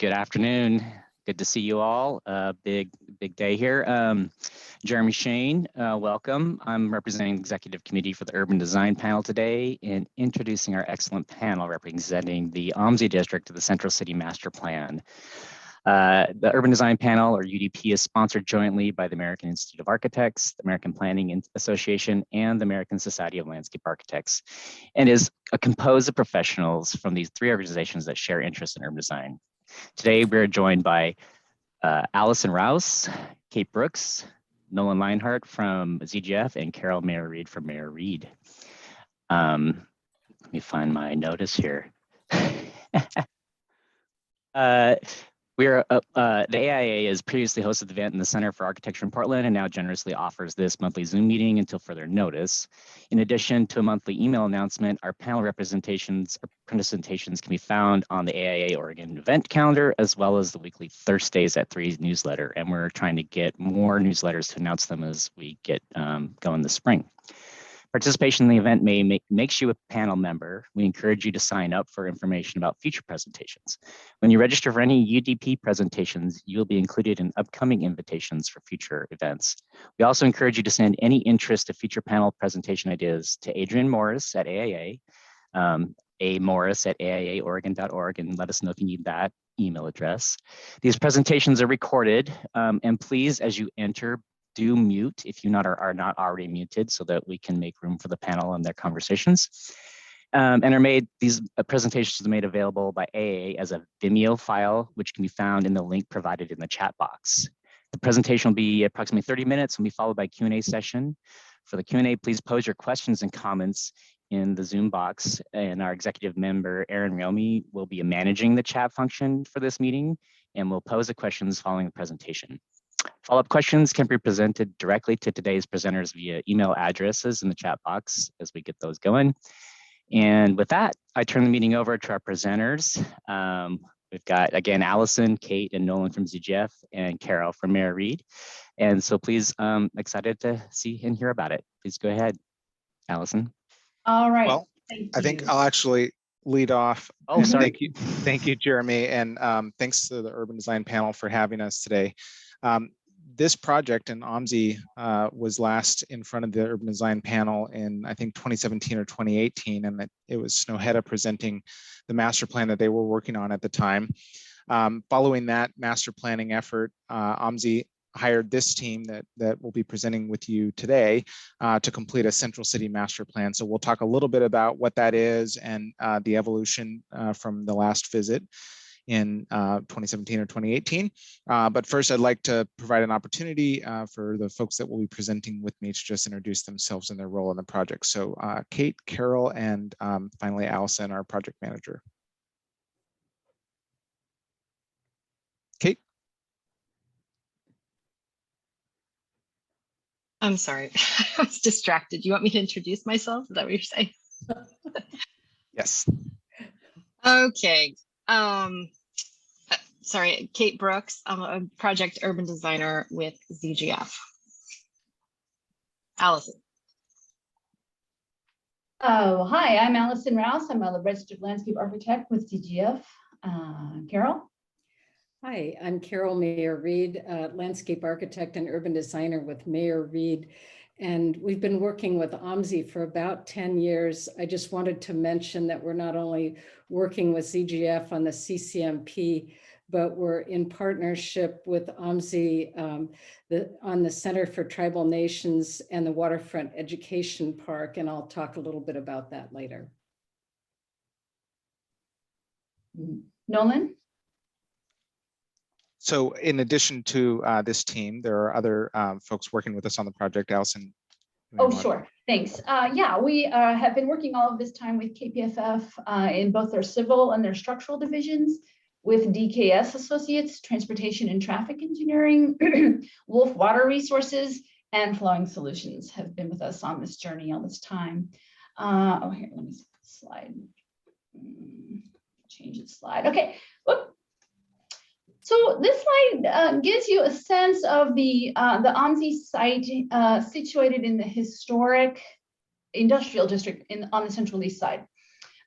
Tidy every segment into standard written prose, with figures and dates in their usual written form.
Good afternoon. Good to see you all. Big day here. Jeremy Shane, welcome. I'm representing the Executive Committee for the Urban Design Panel today and introducing our excellent panel representing the OMSI District of the Central City Master Plan. The Urban Design Panel, or UDP, is sponsored jointly by the American Institute of Architects, the American Planning Association, and the American Society of Landscape Architects, and is composed of professionals from these three organizations that share interest in urban design. Today, we're joined by Allison Rouse, Kate Brooks, Nolan Lienhart from ZGF, and Carol Mayer-Reed from Mayer-Reed. Let me find my notice here. The AIA has previously hosted the event in the Center for Architecture in Portland and now generously offers this monthly Zoom meeting until further notice. In addition to a monthly email announcement, our panel presentations can be found on the AIA Oregon event calendar, as well as the weekly Thursdays at 3 newsletter. And we're trying to get more newsletters to announce them as we get going this spring. Participation in the event makes you a panel member. We encourage you to sign up for information about future presentations. When you register for any UDP presentations, you'll be included in upcoming invitations for future events. We also encourage you to send any interest of future panel presentation ideas to Adrian Morris at AIA, amorris@aiaoregon.org, and let us know if you need that email address. These presentations are recorded, and please, as you enter, do mute if you are not already muted so that we can make room for the panel and their conversations. These presentations are made available by AA as a Vimeo file, which can be found in the link provided in the chat box. The presentation will be approximately 30 minutes and will be followed by a Q&A session. For the Q&A, please pose your questions and comments in the Zoom box, and our executive member, Aaron Romy, will be managing the chat function for this meeting and will pose the questions following the presentation. Follow-up questions can be presented directly to today's presenters via email addresses in the chat box as we get those going. And with that, I turn the meeting over to our presenters. We've got, again, Allison, Kate, and Nolan from ZGF, and Carol from Mayer-Reed. And so please, excited to see and hear about it. Please go ahead, Allison. All right. Well, I think I'll actually lead off. Oh, sorry. Thank you, Jeremy. And thanks to the Urban Design Panel for having us today. This project in OMSI was last in front of the Urban Design Panel in, I think, 2017 or 2018, and it was Snowhetta presenting the master plan that they were working on at the time. Following that master planning effort, OMSI hired this team that will be presenting with you today to complete a Central City master plan. So we'll talk a little bit about what that is and the evolution from the last visit in 2017 or 2018. But first, I'd like to provide an opportunity for the folks that will be presenting with me to just introduce themselves and their role in the project. So Kate, Carol, and finally, Allison, our project manager. Kate? I'm sorry, I was distracted. You want me to introduce myself? Is that what you're saying? Yes. Okay. Sorry, Kate Brooks. I'm a project urban designer with ZGF. Allison. Oh, hi, I'm Allison Rouse. I'm a registered landscape architect with ZGF. Carol? Hi, I'm Carol Mayer-Reed, landscape architect and urban designer with Mayer-Reed. And we've been working with OMSI for about 10 years. I just wanted to mention that we're not only working with ZGF on the CCMP, but we're in partnership with OMSI on the Center for Tribal Nations and the Waterfront Education Park. And I'll talk a little bit about that later. Nolan? So in addition to this team, there are other folks working with us on the project. Allison? Oh, sure. Thanks. Yeah, we have been working all of this time with KPFF in both their civil and their structural divisions, with DKS Associates, Transportation and Traffic Engineering, Wolf Water Resources, and Flowing Solutions have been with us on this journey all this time. Oh, here, let me see the slide. Change the slide. Okay. Whoop. So this slide gives you a sense of the OMSI site situated in the historic industrial district on the Central East Side.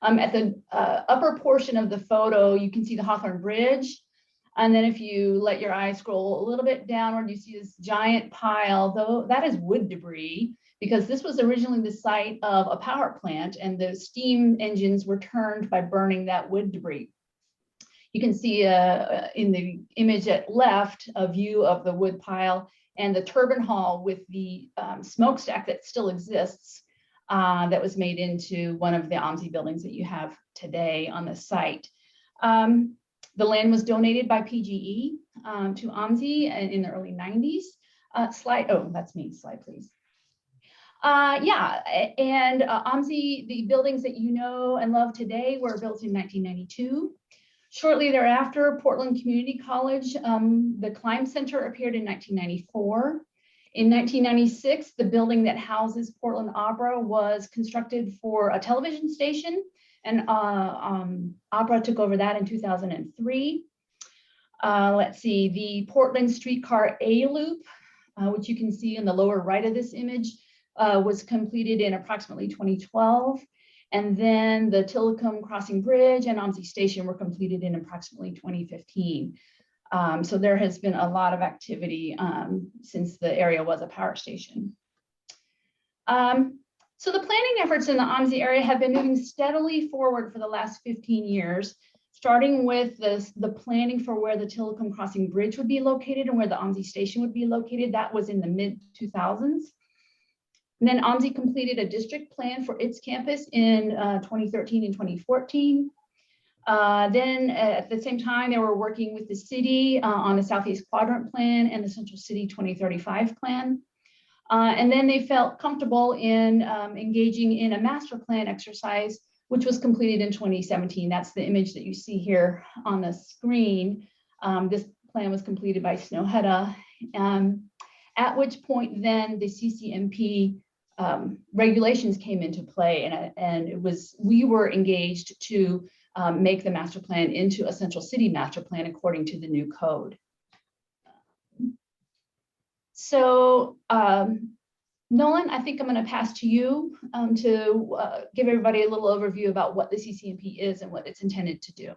At the upper portion of the photo, you can see the Hawthorne Bridge. And then if you let your eye scroll a little bit downward, you see this giant pile, though that is wood debris, because this was originally the site of a power plant and the steam engines were turned by burning that wood debris. You can see in the image at left a view of the wood pile and the turbine hall with the smokestack that still exists that was made into one of the OMSI buildings that you have today on the site. The land was donated by PGE to OMSI in the early 90s. That's me, slide please. OMSI, the buildings that you know and love today were built in 1992. Shortly thereafter, Portland Community College, the Climb Center appeared in 1994. In 1996, the building that houses Portland Opera was constructed for a television station, and Opera took over that in 2003. Let's see, the Portland Streetcar A Loop, which you can see in the lower right of this image, was completed in approximately 2012. And then the Tillicum Crossing Bridge and OMSI Station were completed in approximately 2015. So there has been a lot of activity since the area was a power station. So the planning efforts in the OMSI area have been moving steadily forward for the last 15 years, starting with the planning for where the Tillicum Crossing Bridge would be located and where the OMSI Station would be located. That was in the mid-2000s. And then OMSI completed a district plan for its campus in 2013 and 2014. Then at the same time, they were working with the city on the Southeast Quadrant Plan and the Central City 2035 plan. And then they felt comfortable in engaging in a master plan exercise, which was completed in 2017. That's the image that you see here on the screen. This plan was completed by Snowhetta, at which point then the CCMP regulations came into play, and we were engaged to make the master plan into a Central City master plan according to the new code. So Nolan, I think I'm going to pass to you to give everybody a little overview about what the CCMP is and what it's intended to do.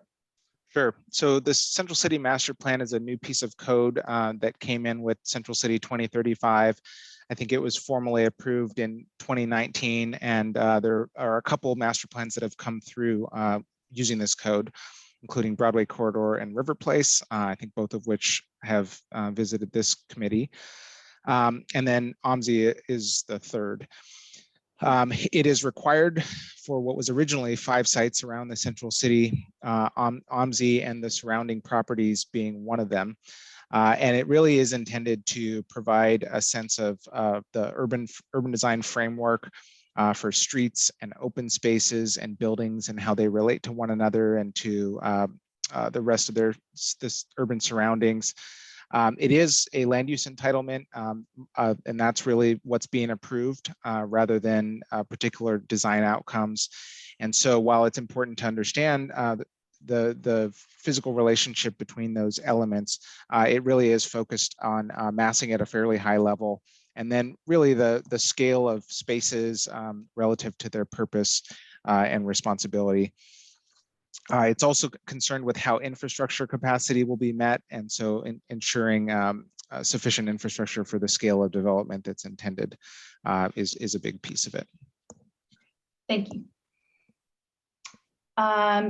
Sure. So the Central City Master Plan is a new piece of code that came in with Central City 2035. I think it was formally approved in 2019, and there are a couple of master plans that have come through using this code, including Broadway Corridor and River Place, I think both of which have visited this committee. And then OMSI is the third. It is required for what was originally 5 sites around the Central City, OMSI and the surrounding properties being one of them. And it really is intended to provide a sense of the urban design framework for streets and open spaces and buildings and how they relate to one another and to the rest of this urban surroundings. It is a land use entitlement, and that's really what's being approved rather than particular design outcomes. And so while it's important to understand the physical relationship between those elements, it really is focused on massing at a fairly high level, and then really the scale of spaces relative to their purpose and responsibility. It's also concerned with how infrastructure capacity will be met, and so ensuring sufficient infrastructure for the scale of development that's intended is a big piece of it. Thank you.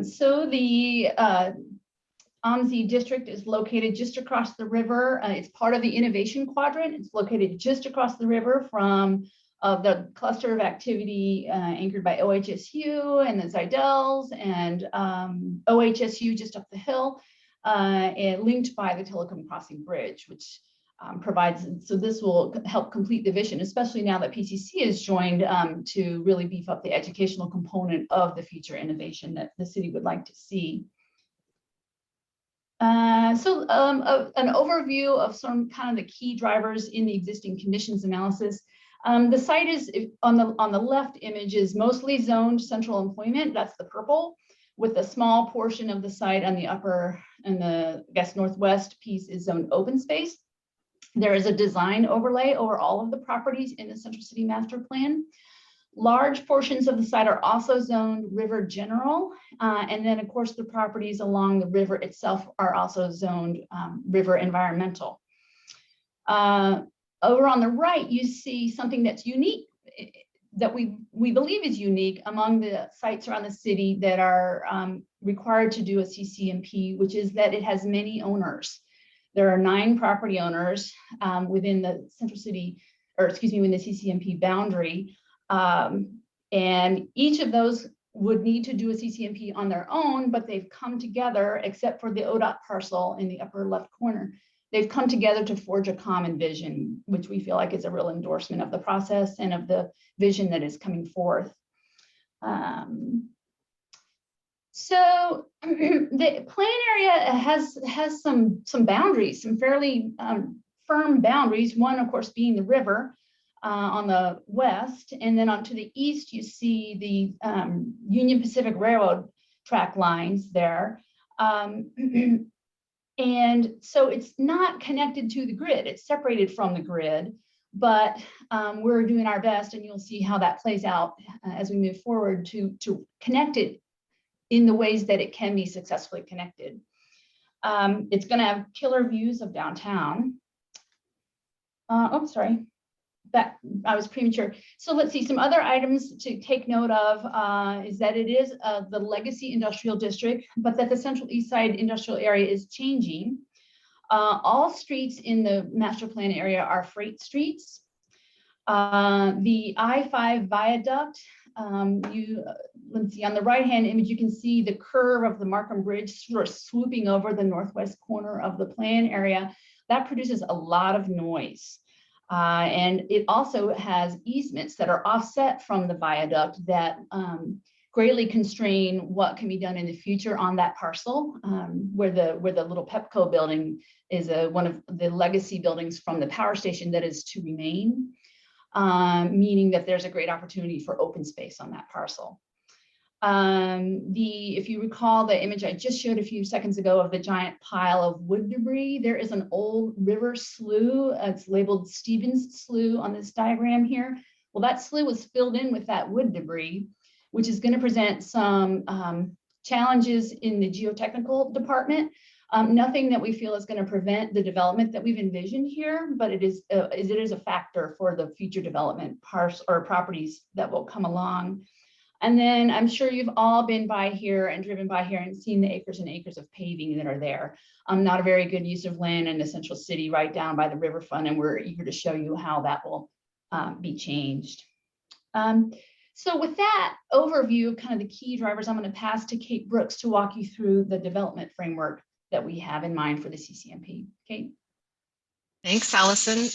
So the OMSI District is located just across the river. It's part of the Innovation Quadrant. It's located just across the river from the cluster of activity anchored by OHSU and the Zidels and OHSU just up the hill, and linked by the Tillicum Crossing Bridge, which provides, so this will help complete the vision, especially now that PCC is joined to really beef up the educational component of the future innovation that the city would like to see. An overview of some kind of the key drivers in the existing conditions analysis. The site is on the left image is mostly zoned central employment. That's the purple, with a small portion of the site on the upper and the northwest piece is zoned open space. There is a design overlay over all of the properties in the Central City Master Plan. Large portions of the site are also zoned river general. And then of course the properties along the river itself are also zoned river environmental. Over on the right, you see something that's unique, that we believe is unique among the sites around the city that are required to do a CCMP, which is that it has many owners. There are 9 property owners within the central city, or excuse me, within the CCMP boundary. And each of those would need to do a CCMP on their own, but they've come together, except for the ODOT parcel in the upper left corner. They've come together to forge a common vision, which we feel like is a real endorsement of the process and of the vision that is coming forth. So the plan area has some boundaries, some fairly firm boundaries. One, of course, being the river on the west, and then on to the east, you see the Union Pacific Railroad track lines there. And so it's not connected to the grid, it's separated from the grid, but we're doing our best, and you'll see how that plays out as we move forward to connect it in the ways that it can be successfully connected. It's going to have killer views of downtown. Oh, sorry, that I was premature. So let's see, some other items to take note of is that it is the legacy industrial district, but that the Central East Side industrial area is changing. All streets in the master plan area are freight streets. The I-5 viaduct, let's see, on the right-hand image, you can see the curve of the Markham Bridge sort of swooping over the northwest corner of the plan area. That produces a lot of noise. And it also has easements that are offset from the viaduct that greatly constrain what can be done in the future on that parcel, where the little Pepco building is one of the legacy buildings from the power station that is to remain, meaning that there's a great opportunity for open space on that parcel. If you recall the image I just showed a few seconds ago of the giant pile of wood debris, there is an old river slough. It's labeled Stevens Slough on this diagram here. Well, that slough was filled in with that wood debris, which is going to present some challenges in the geotechnical department. Nothing that we feel is going to prevent the development that we've envisioned here, but it is a factor for the future development parts or properties that will come along. And then I'm sure you've all been by here and driven by here and seen the acres and acres of paving that are there. Not a very good use of land in the central city right down by the riverfront, and we're eager to show you how that will be changed. So with that overview of kind of the key drivers, I'm going to pass to Kate Brooks to walk you through the development framework that we have in mind for the CCMP. Kate. Thanks, Allison.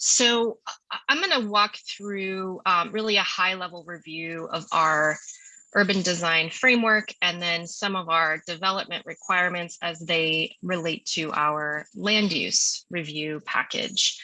So I'm going to walk through really a high-level review of our urban design framework and then some of our development requirements as they relate to our land use review package.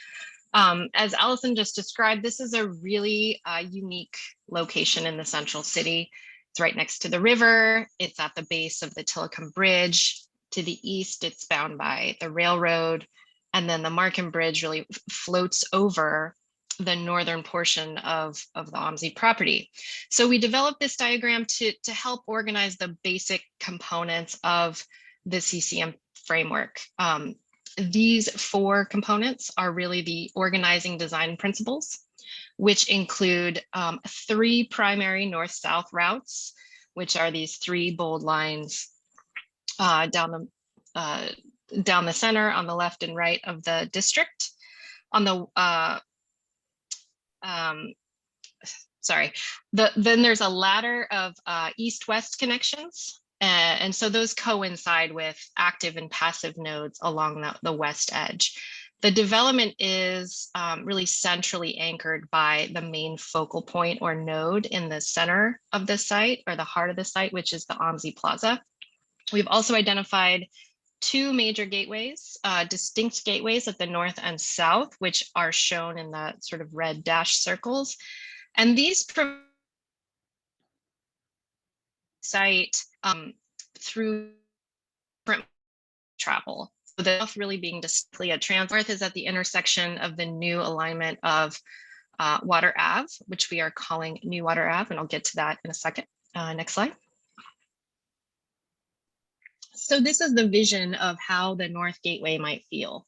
As Allison just described, this is a really unique location in the central city. It's right next to the river. It's at the base of the Tillicum Bridge. To the east, it's bound by the railroad. And then the Markham Bridge really floats over the northern portion of the OMSI property. So we developed this diagram to help organize the basic components of the CCM framework. These 4 components are really the organizing design principles, which include 3 primary north-south routes, which are these 3 bold lines down the center, on the left and right of the district. On the then there's a ladder of east-west connections, and so those coincide with active and passive nodes along the west edge. The development is really centrally anchored by the main focal point or node in the center of the site, or the heart of the site, which is the OMSI Plaza. We've also identified 2 major gateways, distinct gateways at the north and south, which are shown in the sort of red dashed circles. And these site through different travel. So the north really being distinctly a north is at the intersection of the new alignment of Water Ave, which we are calling New Water Ave, and I'll get to that in a second. Next slide. So this is the vision of how the North Gateway might feel.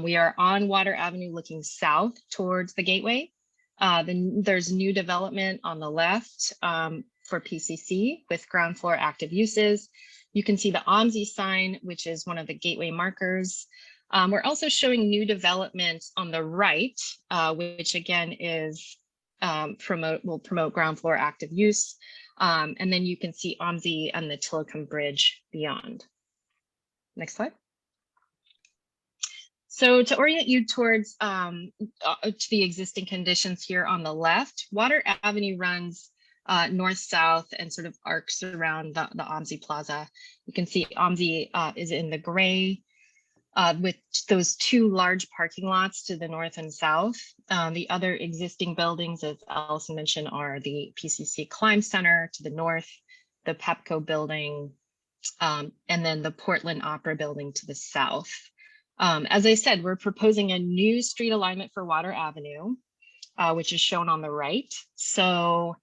We are on Water Avenue looking south towards the gateway. Then there's new development on the left for PCC with ground floor active uses. You can see the OMSI sign, which is one of the gateway markers. We're also showing new development on the right, which again is will promote ground floor active use. And then you can see OMSI and the Tillicum Bridge beyond. Next slide. So to orient you towards to the existing conditions here on the left, Water Avenue runs north-south and sort of arcs around the OMSI Plaza. You can see OMSI is in the gray with those two large parking lots to the north and south. The other existing buildings, as Allison mentioned, are the PCC Climb Center to the north, the Pepco building, and then the Portland Opera building to the south. As I said, we're proposing a new street alignment for Water Avenue, which is shown on the right. So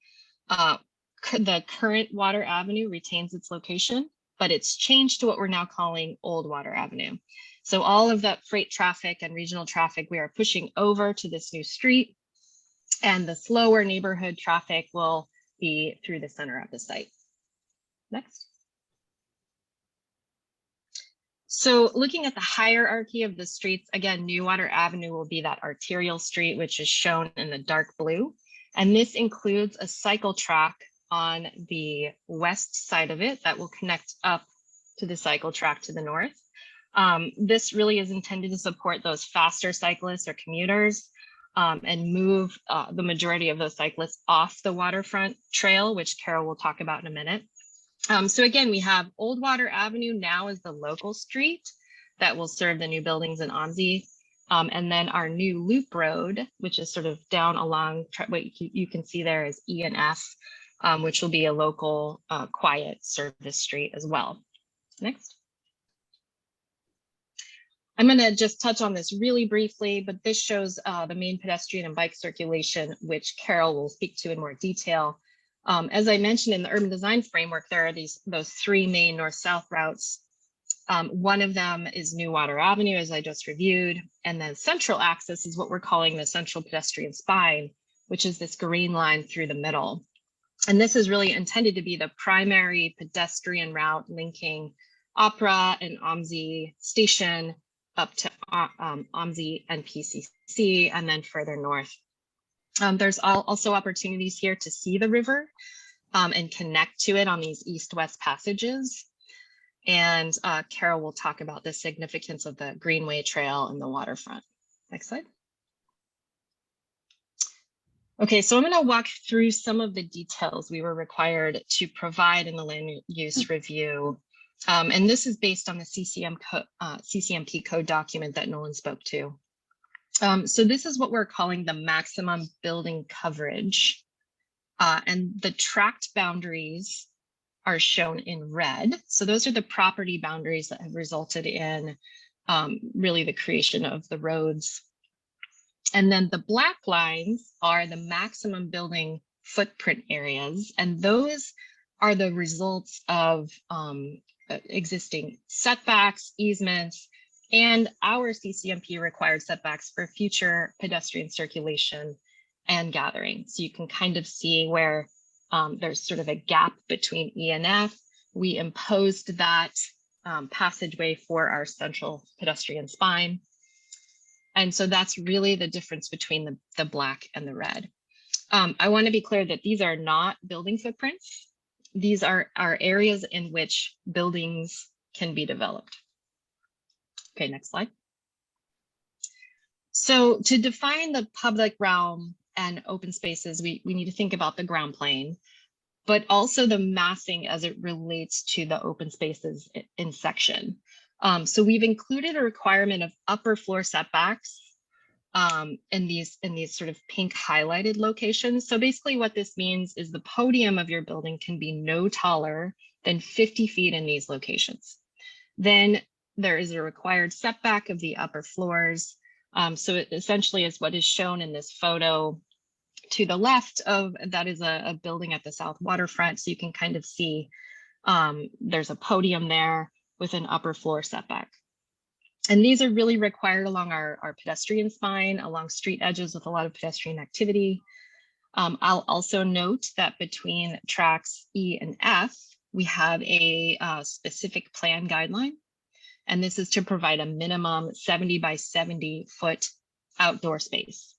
the current Water Avenue retains its location, but it's changed to what we're now calling Old Water Avenue. So all of that freight traffic and regional traffic we are pushing over to this new street, and the slower neighborhood traffic will be through the center of the site. Next. So looking at the hierarchy of the streets, again, New Water Avenue will be that arterial street, which is shown in the dark blue. And this includes a cycle track on the west side of it that will connect up to the cycle track to the north. This really is intended to support those faster cyclists or commuters and move the majority of those cyclists off the waterfront trail, which Carol will talk about in a minute. So again, we have Old Water Avenue now as the local street that will serve the new buildings in OMSI. And then our new loop road, which is sort of down along what you can see there is E and F, which will be a local quiet service street as well. Next. I'm going to just touch on this really briefly, but this shows the main pedestrian and bike circulation, which Carol will speak to in more detail. As I mentioned in the urban design framework, there are those three main north-south routes. One of them is New Water Avenue, as I just reviewed, and then central axis is what we're calling the central pedestrian spine, which is this green line through the middle. And this is really intended to be the primary pedestrian route linking Opera and OMSI Station up to OMSI and PCC, and then further north. There's also opportunities here to see the river and connect to it on these east-west passages. And Carol will talk about the significance of the Greenway Trail and the waterfront. Next slide. Okay, so I'm going to walk through some of the details we were required to provide in the land use review. And this is based on the CCMP code document that Nolan spoke to. So this is what we're calling the maximum building coverage. And the tract boundaries are shown in red. So those are the property boundaries that have resulted in really the creation of the roads. And then the black lines are the maximum building footprint areas. And those are the results of existing setbacks, easements, and our CCMP required setbacks for future pedestrian circulation and gathering. So you can kind of see where there's sort of a gap between E and F. We imposed that passageway for our central pedestrian spine. And so that's really the difference between the black and the red. I want to be clear that these are not building footprints. These are areas in which buildings can be developed. Okay, next slide. So to define the public realm and open spaces, we need to think about the ground plane, but also the massing as it relates to the open spaces in section. So we've included a requirement of upper floor setbacks in these sort of pink highlighted locations. So basically what this means is the podium of your building can be no taller than 50 feet in these locations. Then there is a required setback of the upper floors. So it essentially is what is shown in this photo To the left of that is a building at the south waterfront. So you can kind of see there's a podium there with an upper floor setback. And these are really required along our pedestrian spine, along street edges with a lot of pedestrian activity. I'll also note that between tracks E and F, we have a specific plan guideline. And this is to provide a minimum 70 by 70 foot outdoor space.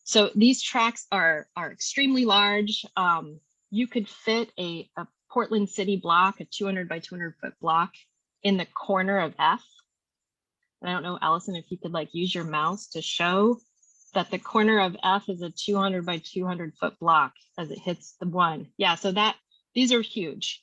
So these tracks are extremely large. You could fit a Portland City block, a 200 by 200 foot block in the corner of F. And I don't know, Allison, if you could like use your mouse to show that the corner of F is a 200 by 200 foot block as it hits the one. Yeah, so these are huge.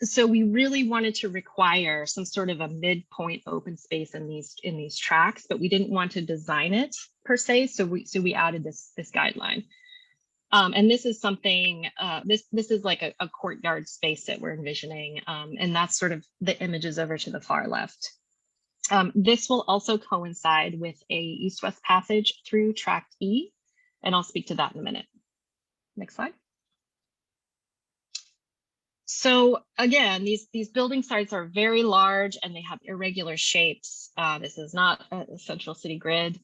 So we really wanted to require some sort of a midpoint open space in these tracks, but we didn't want to design it per se. So we added this guideline. And this is something, this is like a courtyard space that we're envisioning. And that's sort of the images over to the far left. This will also coincide with a east-west passage through tract E, and I'll speak to that in a minute. Next slide. So again, these building sites are very large and they have irregular shapes. This is not a central city grid.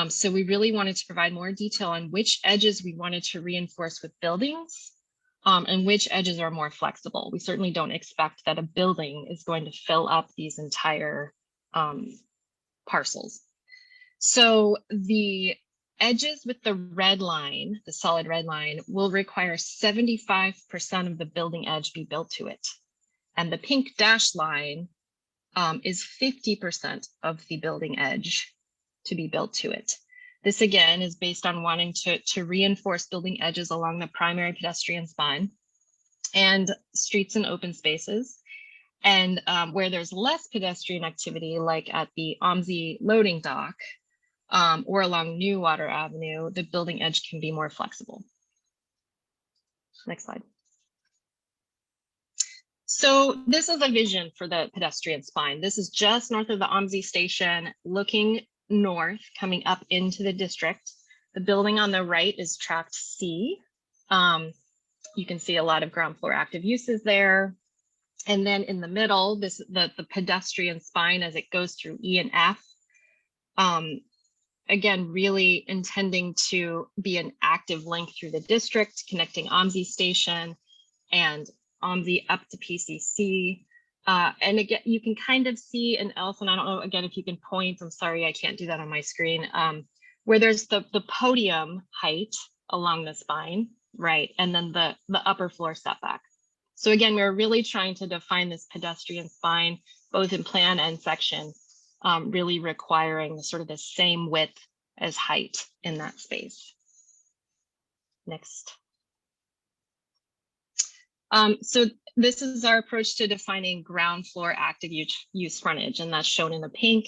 So we really wanted to provide more detail on which edges we wanted to reinforce with buildings and which edges are more flexible. We certainly don't expect that a building is going to fill up these entire parcels. So the edges with the red line, the solid red line, will require 75% of the building edge be built to it. And the pink dashed line is 50% of the building edge to be built to it. This again is based on wanting to reinforce building edges along the primary pedestrian spine and streets and open spaces. And where there's less pedestrian activity, like at the OMSI loading dock or along New Water Avenue, the building edge can be more flexible. Next slide. So this is a vision for the pedestrian spine. This is just north of the OMSI station, looking north, coming up into the district. The building on the right is tract C. You can see a lot of ground floor active uses there. And then in the middle, the pedestrian spine as it goes through E and F. Again, really intending to be an active link through the district, connecting OMSI station and OMSI up to PCC. And again, you can kind of see, and Allison, I don't know, again, if you can point, I'm sorry, I can't do that on my screen, where there's the podium height along the spine, right? And then the upper floor setback. So again, we're really trying to define this pedestrian spine, both in plan and section, really requiring sort of the same width as height in that space. Next. So this is our approach to defining ground floor active use frontage, and that's shown in the pink.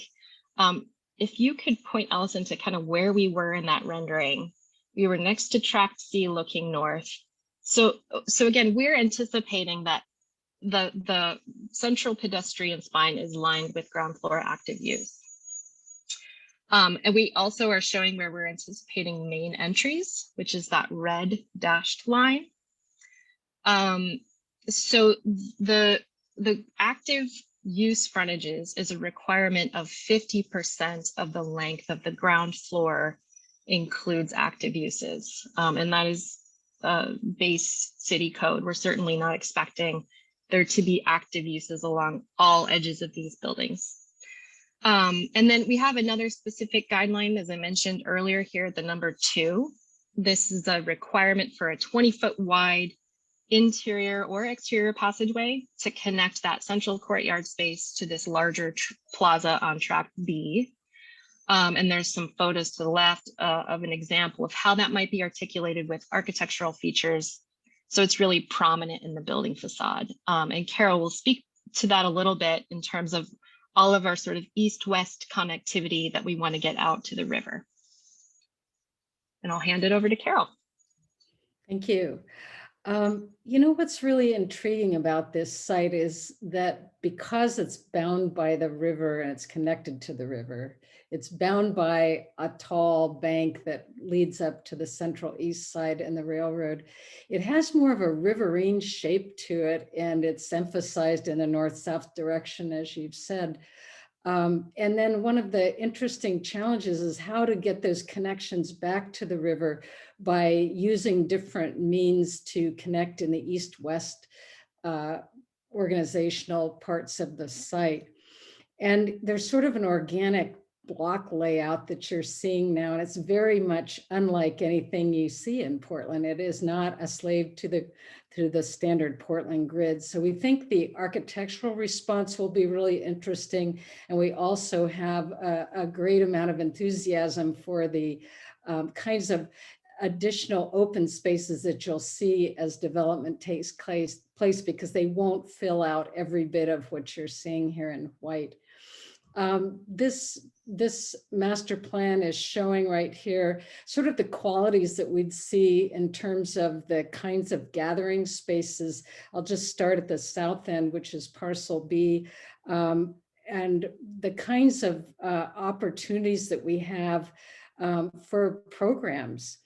If you could point, Allison, to kind of where we were in that rendering, we were next to tract C looking north. So again, we're anticipating that the central pedestrian spine is lined with ground floor active use. And we also are showing where we're anticipating main entries, which is that red dashed line. So the active use frontages is a requirement of 50% of the length of the ground floor includes active uses. And that is base city code. We're certainly not expecting there to be active uses along all edges of these buildings. And then we have another specific guideline, as I mentioned earlier here, the number 2. This is a requirement for a 20-foot wide interior or exterior passageway to connect that central courtyard space to this larger plaza on tract B. And there's some photos to the left of an example of how that might be articulated with architectural features. So it's really prominent in the building facade. And Carol will speak to that a little bit in terms of all of our sort of east-west connectivity that we want to get out to the river. And I'll hand it over to Carol. Thank you. You know, what's really intriguing about this site is that because it's bound by the river and it's connected to the river, it's bound by a tall bank that leads up to the central east side and the railroad. It has more of a riverine shape to it, and it's emphasized in the north-south direction, as you've said. And then one of the interesting challenges is how to get those connections back to the river by using different means to connect in the east-west organizational parts of the site. And there's sort of an organic block layout that you're seeing now, and it's very much unlike anything you see in Portland. It is not a slave to the standard Portland grid. So we think the architectural response will be really interesting. And we also have a great amount of enthusiasm for the kinds of additional open spaces that you'll see as development takes place because they won't fill out every bit of what you're seeing here in white. This master plan is showing right here sort of the qualities that we'd see in terms of the kinds of gathering spaces. I'll just start at the south end, which is parcel B, and the kinds of opportunities that we have for programs.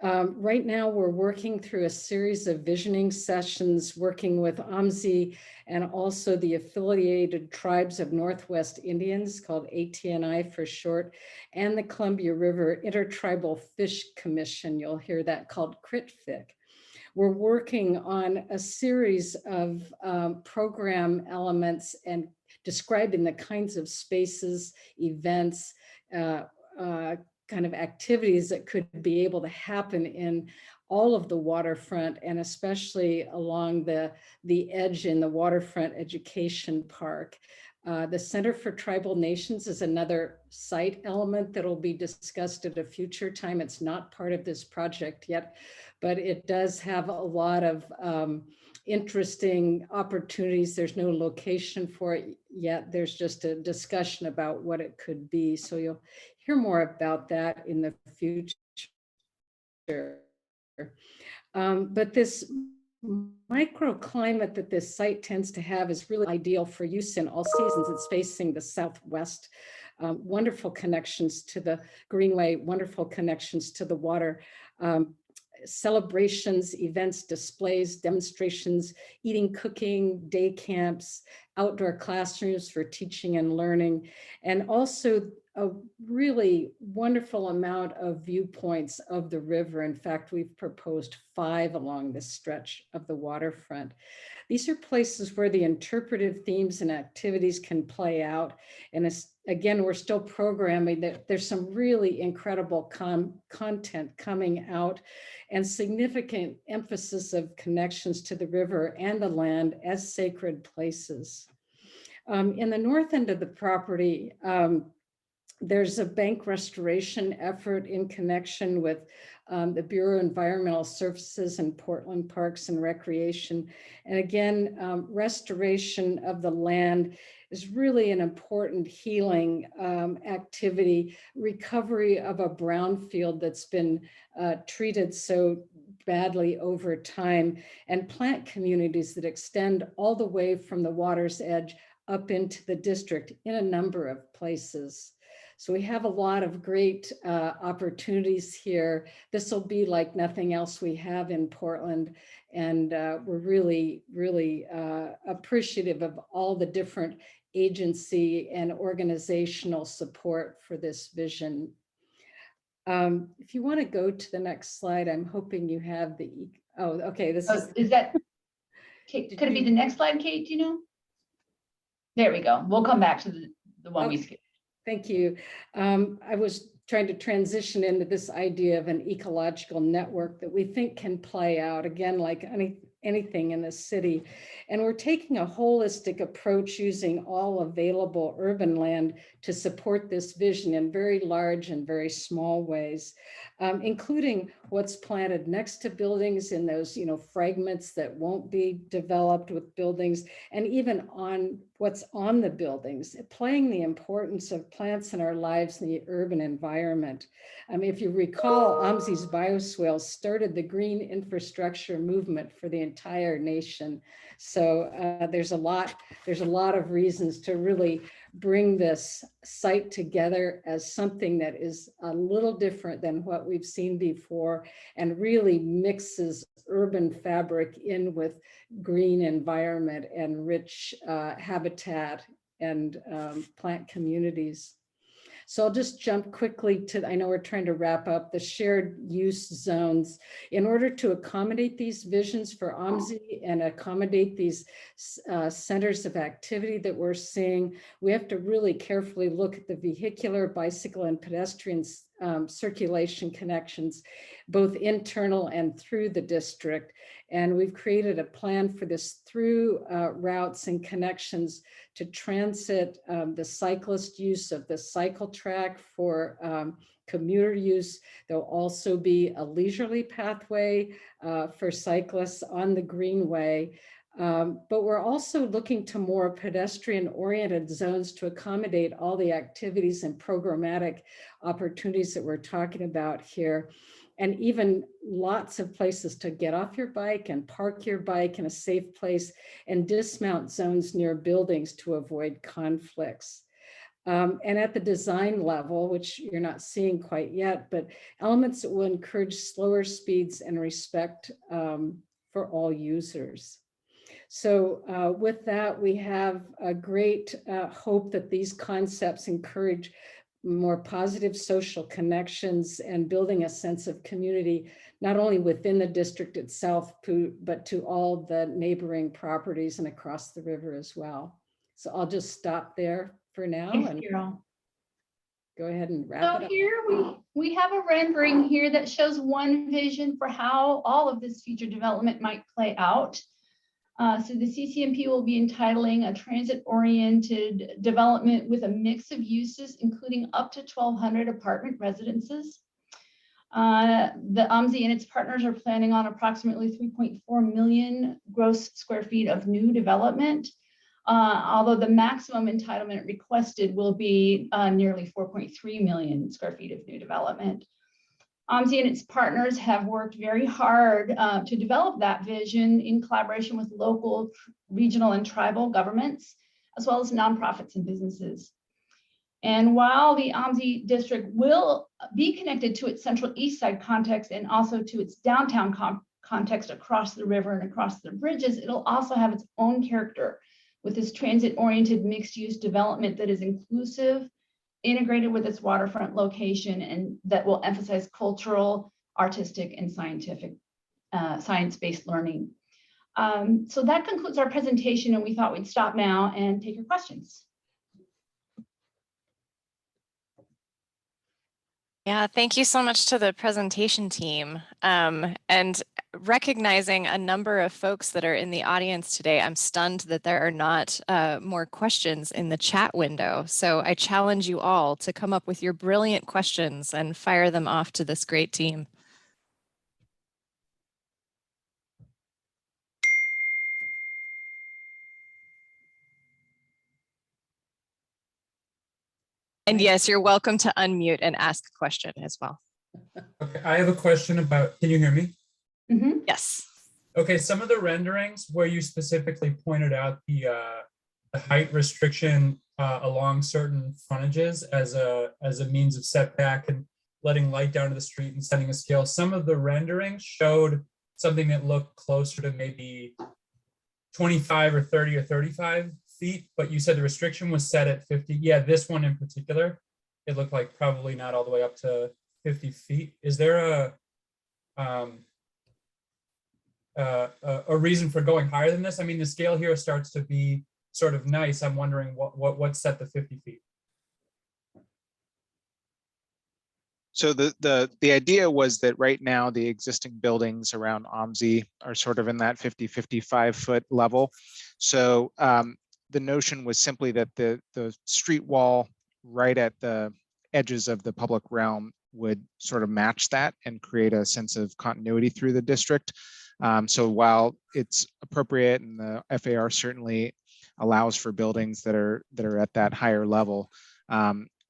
Right now, we're working through a series of visioning sessions, working with OMSI and also the Affiliated Tribes of Northwest Indians, called ATNI for short, and the Columbia River Intertribal Fish Commission. You'll hear that called CRITFIC. We're working on a series of program elements and describing the kinds of spaces, events, kind of activities that could be able to happen in all of the waterfront, and especially along the edge in the waterfront education park. The Center for Tribal Nations is another site element that will be discussed at a future time. It's not part of this project yet, but it does have a lot of interesting opportunities. There's no location for it yet. There's just a discussion about what it could be. So you'll hear more about that in the future. But this microclimate that this site tends to have is really ideal for use in all seasons. It's facing the southwest, wonderful connections to the greenway, wonderful connections to the water, celebrations, events, displays, demonstrations, eating, cooking, day camps, outdoor classrooms for teaching and learning, and also a really wonderful amount of viewpoints of the river. In fact, we've proposed 5 along this stretch of the waterfront. These are places where the interpretive themes and activities can play out. And again, we're still programming that. There's some really incredible content coming out and significant emphasis of connections to the river and the land as sacred places. In the north end of the property, there's a bank restoration effort in connection with the Bureau of Environmental Services and Portland Parks and Recreation. And again, restoration of the land is really an important healing activity, recovery of a brownfield that's been treated so badly over time, and plant communities that extend all the way from the water's edge up into the district in a number of places. So we have a lot of great opportunities here. This will be like nothing else we have in Portland. And we're really, really appreciative of all the different agency and organizational support for this vision. If you want to go to the next slide, I'm hoping you have the, oh, okay. This is that, Kate, could it be the next slide, Kate, do you know? There we go. We'll come back to the one we skipped. Thank you. I was trying to transition into this idea of an ecological network that we think can play out, again, like anything in the city. And we're taking a holistic approach using all available urban land to support this vision in very large and very small ways, including what's planted next to buildings in those, fragments that won't be developed with buildings, and even on what's on the buildings, playing the importance of plants in our lives in the urban environment. If you recall, OMSI's bioswale started the green infrastructure movement for the entire nation. So there's a lot of reasons to really bring this site together as something that is a little different than what we've seen before and really mixes urban fabric in with green environment and rich habitat and plant communities. So I'll just jump quickly to, I know we're trying to wrap up, the shared use zones. In order to accommodate these visions for OMSI and accommodate these centers of activity that we're seeing, we have to really carefully look at the vehicular, bicycle, and pedestrian circulation connections, both internal and through the district. And we've created a plan for this through routes and connections to transit, the cyclist use of the cycle track for commuter use. There'll also be a leisurely pathway for cyclists on the greenway. But we're also looking to more pedestrian-oriented zones to accommodate all the activities and programmatic opportunities that we're talking about here. And even lots of places to get off your bike and park your bike in a safe place and dismount zones near buildings to avoid conflicts. And at the design level, which you're not seeing quite yet, but elements that will encourage slower speeds and respect for all users. So with that, we have a great hope that these concepts encourage more positive social connections and building a sense of community, not only within the district itself, but to all the neighboring properties and across the river as well. So I'll just stop there for now. Thanks, and Carol. Go ahead and wrap it up. Here we have a rendering here that shows one vision for how all of this future development might play out. So the CCMP will be entitling a transit-oriented development with a mix of uses, including up to 1,200 apartment residences. The OMSI and its partners are planning on approximately 3.4 million gross square feet of new development, although the maximum entitlement requested will be nearly 4.3 million square feet of new development. OMSI and its partners have worked very hard to develop that vision in collaboration with local, regional, and tribal governments, as well as nonprofits and businesses. And while the OMSI district will be connected to its central east side context and also to its downtown context across the river and across the bridges, it'll also have its own character with this transit-oriented mixed-use development that is inclusive, integrated with its waterfront location, and that will emphasize cultural, artistic, and scientific, science-based learning. So that concludes our presentation, and we thought we'd stop now and take your questions. Yeah, thank you so much to the presentation team. And recognizing a number of folks that are in the audience today, I'm stunned that there are not more questions in the chat window. So I challenge you all to come up with your brilliant questions and fire them off to this great team. And yes, you're welcome to unmute and ask a question as well. Okay, I have a question about, can you hear me? Mm-hmm. Yes. Okay, some of the renderings where you specifically pointed out the height restriction along certain frontages as a means of setback and letting light down to the street and setting a scale. Some of the renderings showed something that looked closer to maybe 25 or 30 or 35 feet, but you said the restriction was set at 50. Yeah, this one in particular, it looked like probably not all the way up to 50 feet. Is there a reason for going higher than this? I mean, the scale here starts to be sort of nice. I'm wondering what set the 50 feet. So the idea was that right now the existing buildings around OMSI are sort of in that 50-55 foot level. So the notion was simply that the street wall right at the edges of the public realm would sort of match that and create a sense of continuity through the district. So while it's appropriate and the FAR certainly allows for buildings that are at that higher level.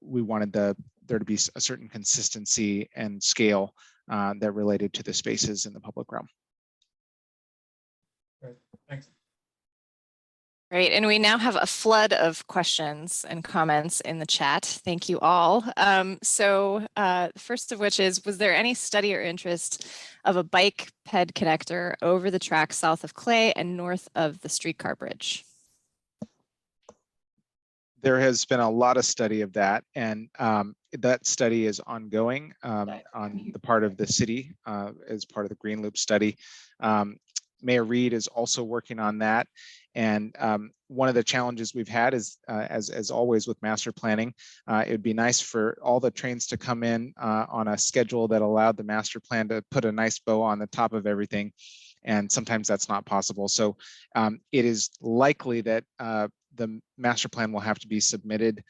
We wanted there to be a certain consistency and scale that related to the spaces in the public realm. Great, thanks. Great, and we now have a flood of questions and comments in the chat. Thank you all. First of which is, was there any study or interest of a bike ped connector over the track south of Clay and north of the streetcar bridge? There has been a lot of study of that, and that study is ongoing on the part of the city as part of the Green Loop study. Mayor Reed is also working on that. And one of the challenges we've had is, as always with master planning, it would be nice for all the trains to come in on a schedule that allowed the master plan to put a nice bow on the top of everything. And sometimes that's not possible. So it is likely that the master plan will have to be submitted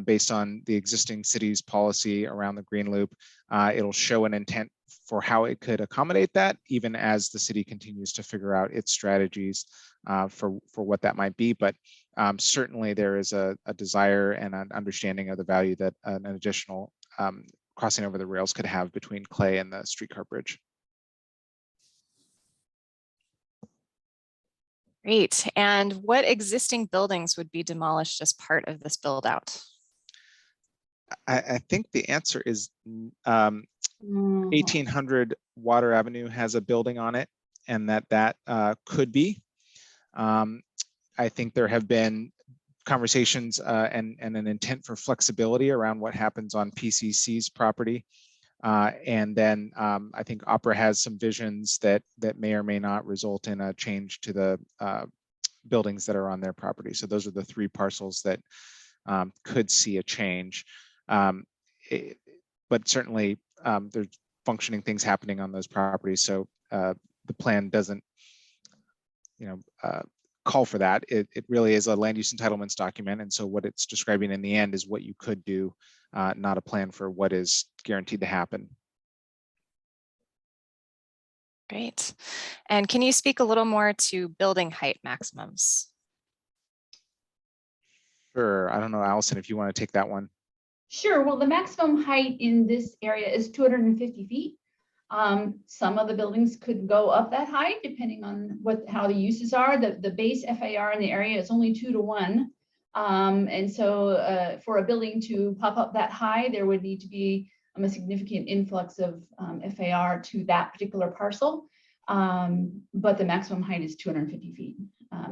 based on the existing city's policy around the Green Loop. It'll show an intent for how it could accommodate that, even as the city continues to figure out its strategies for what that might be. But certainly there is a desire and an understanding of the value that an additional crossing over the rails could have between Clay and the streetcar bridge. Great. And what existing buildings would be demolished as part of this build out? I think the answer is 1800 Water Avenue has a building on it, and that could be. I think there have been conversations and an intent for flexibility around what happens on PCC's property. And then I think Opera has some visions that may or may not result in a change to the buildings that are on their property. So those are the three parcels that could see a change. But certainly there's functioning things happening on those properties. So the plan doesn't, call for that. It really is a land use entitlements document. And so what it's describing in the end is what you could do, not a plan for what is guaranteed to happen. Great. And can you speak a little more to building height maximums? Sure. I don't know, Allison, if you want to take that one. Sure. Well, the maximum height in this area is 250 feet. Some of the buildings could go up that high depending on how the uses are. The base FAR in the area is only 2 to 1. And so for a building to pop up that high, there would need to be a significant influx of FAR to that particular parcel. But the maximum height is 250 feet.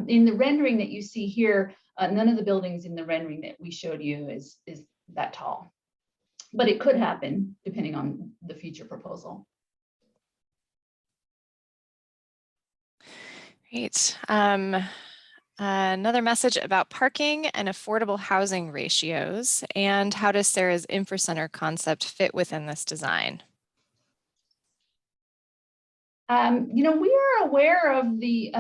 In the rendering that you see here, none of the buildings in the rendering that we showed you is that tall. But it could happen depending on the future proposal. Great. Another message about parking and affordable housing ratios, and how does Sarah's InfraCenter concept fit within this design? We are aware of the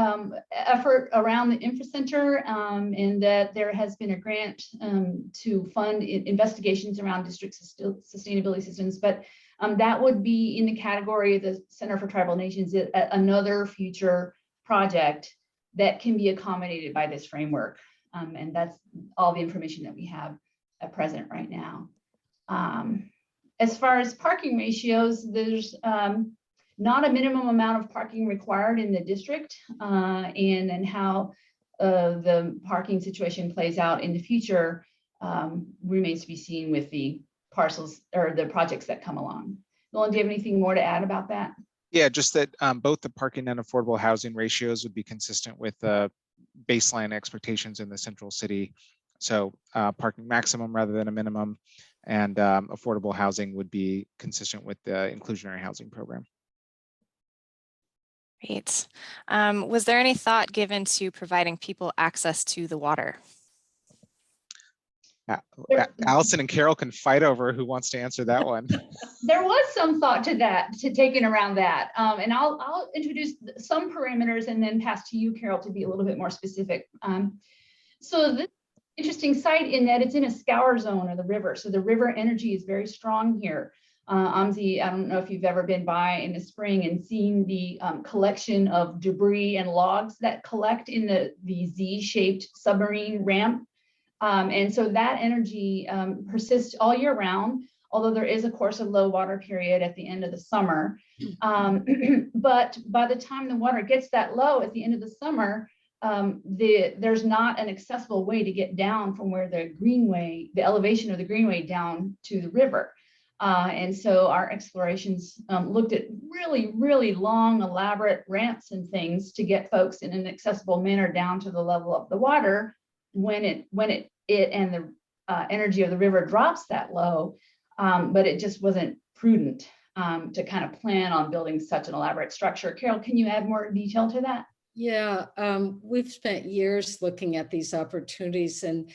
effort around the InfraCenter and that there has been a grant to fund investigations around district sustainability systems, but that would be in the category of the Center for Tribal Nations, another future project that can be accommodated by this framework. And that's all the information that we have at present right now. As far as parking ratios, there's not a minimum amount of parking required in the district, and how the parking situation plays out in the future remains to be seen with the parcels or the projects that come along. Nolan, do you have anything more to add about that? Yeah, just that both the parking and affordable housing ratios would be consistent with baseline expectations in the central city. So parking maximum rather than a minimum, and affordable housing would be consistent with the inclusionary housing program. Great. Was there any thought given to providing people access to the water? Allison and Carol can fight over who wants to answer that one. There was some thought to taking around that. And I'll introduce some parameters and then pass to you, Carol, to be a little bit more specific. So this interesting site in that it's in a scour zone of the river. So the river energy is very strong here. OMSI, I don't know if you've ever been by in the spring and seen the collection of debris and logs that collect in the Z-shaped submarine ramp. And so that energy persists all year round, although there is, of course, a low water period at the end of the summer. But by the time the water gets that low at the end of the summer, there's not an accessible way to get down from where the greenway, the elevation of the greenway down to the river. And so our explorations looked at really, really long, elaborate ramps and things to get folks in an accessible manner down to the level of the water when it and the energy of the river drops that low. But it just wasn't prudent to kind of plan on building such an elaborate structure. Carol, can you add more detail to that? Yeah, we've spent years looking at these opportunities, and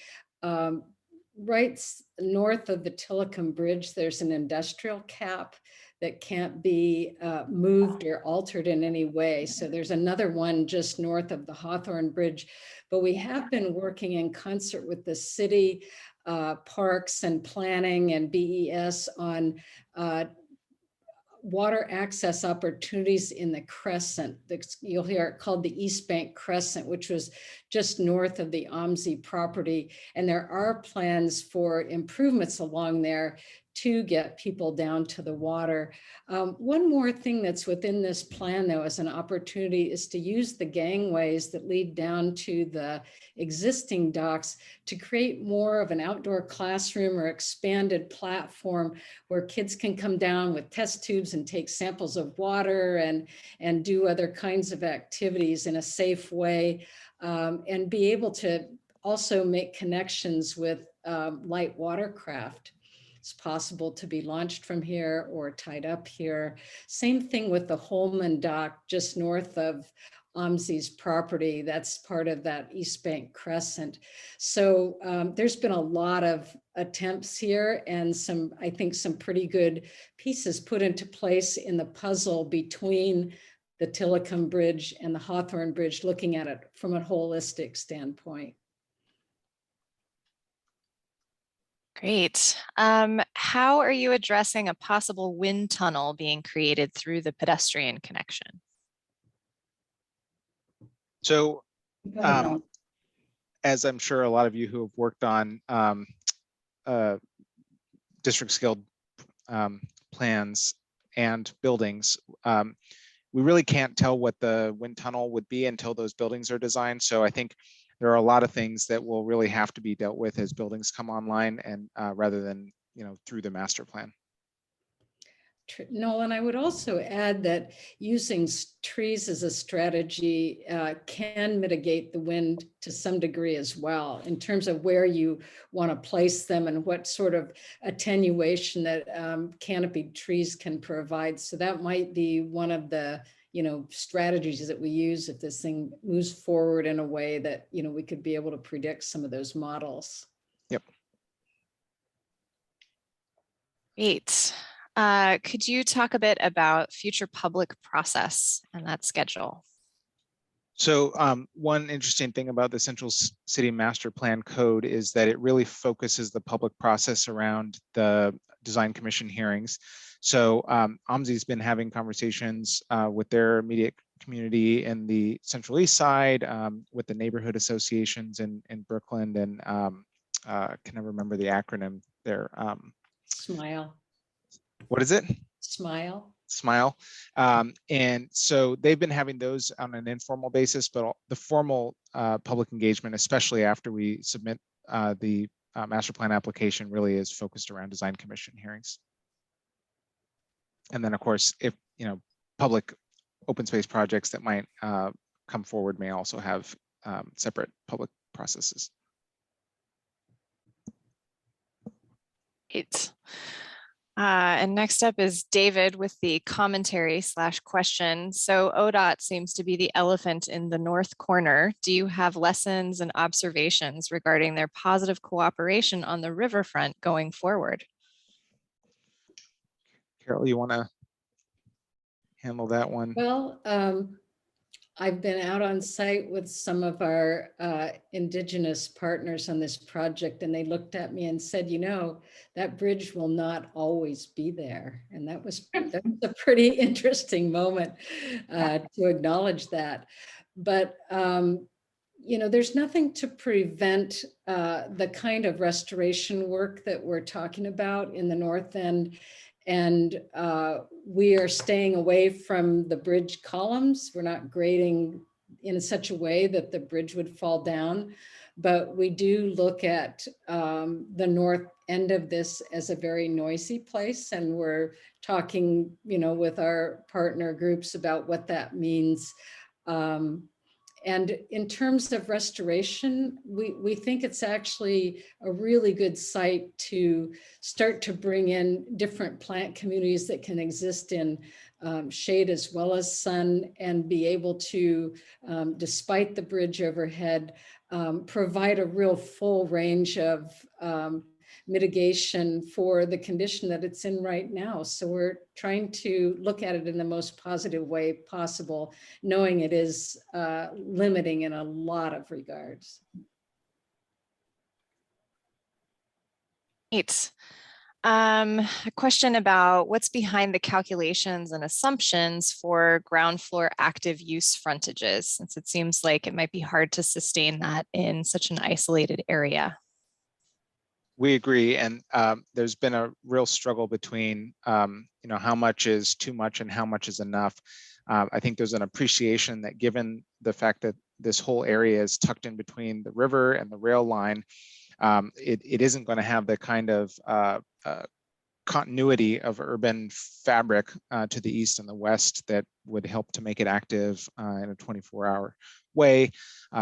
right north of the Tillicum Bridge, there's an industrial cap that can't be moved or altered in any way. So there's another one just north of the Hawthorne Bridge, but we have been working in concert with the city, parks and planning and BES on water access opportunities in the crescent. You'll hear it called the East Bank Crescent, which was just north of the OMSI property. And there are plans for improvements along there to get people down to the water. One more thing that's within this plan, though, as an opportunity is to use the gangways that lead down to the existing docks to create more of an outdoor classroom or expanded platform where kids can come down with test tubes and take samples of water and do other kinds of activities in a safe way, and be able to also make connections with light watercraft. It's possible to be launched from here or tied up here. Same thing with the Holman dock just north of OMSI's property. That's part of that East Bank Crescent. So there's been a lot of attempts here and I think some pretty good pieces put into place in the puzzle between the Tillicum Bridge and the Hawthorne Bridge, looking at it from a holistic standpoint. Great. How are you addressing a possible wind tunnel being created through the pedestrian connection? So, as I'm sure a lot of you who have worked on district scale plans and buildings, we really can't tell what the wind tunnel would be until those buildings are designed. So I think there are a lot of things that will really have to be dealt with as buildings come online, and rather than through the master plan. Nolan, I would also add that using trees as a strategy can mitigate the wind to some degree as well, in terms of where you want to place them and what sort of attenuation that canopied trees can provide. So that might be one of the strategies that we use if this thing moves forward in a way that we could be able to predict some of those models. Yep. Great. Could you talk a bit about future public process and that schedule? So one interesting thing about the Central City Master Plan Code is that it really focuses the public process around the Design Commission hearings. So OMSI's been having conversations with their immediate community in the Central East Side, with the neighborhood associations in Brooklyn, and can never remember the acronym there. SMILE. What is it? SMILE. SMILE. And so they've been having those on an informal basis, but the formal public engagement, especially after we submit the master plan application, really is focused around Design Commission hearings. And then, of course, if public open space projects that might come forward may also have separate public processes. Great. And next up is David with the commentary/question. So ODOT seems to be the elephant in the north corner. Do you have lessons and observations regarding their positive cooperation on the riverfront going forward? Carol, you want to handle that one? Well, I've been out on site with some of our indigenous partners on this project, and they looked at me and said, you know, that bridge will not always be there. And that was a pretty interesting moment to acknowledge that. But, you know, there's nothing to prevent the kind of restoration work that we're talking about in the north end. And we are staying away from the bridge columns. We're not grading in such a way that the bridge would fall down, but we do look at the north end of this as a very noisy place. And we're talking, you know, with our partner groups about what that means. And in terms of restoration, we think it's actually a really good site to start to bring in different plant communities that can exist in shade as well as sun, and be able to, despite the bridge overhead, provide a real full range of mitigation for the condition that it's in right now. So we're trying to look at it in the most positive way possible, knowing it is limiting in a lot of regards. Great. A question about what's behind the calculations and assumptions for ground floor active use frontages, since it seems like it might be hard to sustain that in such an isolated area. We agree, and there's been a real struggle between you know, how much is too much and how much is enough. I think there's an appreciation that, given the fact that this whole area is tucked in between the river and the rail line, it isn't going to have the kind of continuity of urban fabric to the east and the west that would help to make it active in a 24-hour way,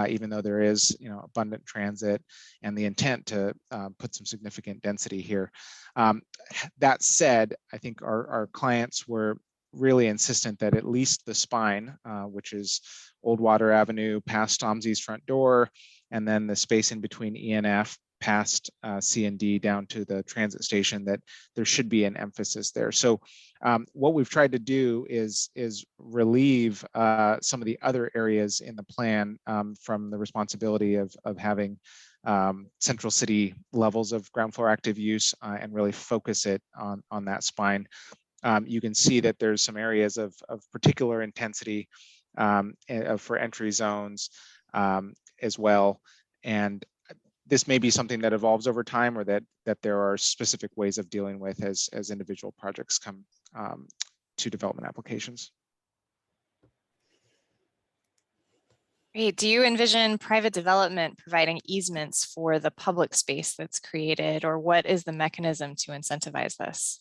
even though there is, you know, abundant transit and the intent to put some significant density here. That said, I think our clients were really insistent that at least the spine, which is Old Water Avenue past OMSI's front door, and then the space in between E and F past C and D down to the transit station, that there should be an emphasis there. So what we've tried to do is relieve some of the other areas in the plan from the responsibility of having central city levels of ground floor active use and really focus it on that spine. You can see that there's some areas of particular intensity for entry zones as well. And this may be something that evolves over time, or that there are specific ways of dealing with as individual projects come to development applications. Great. Do you envision private development providing easements for the public space that's created, or what is the mechanism to incentivize this?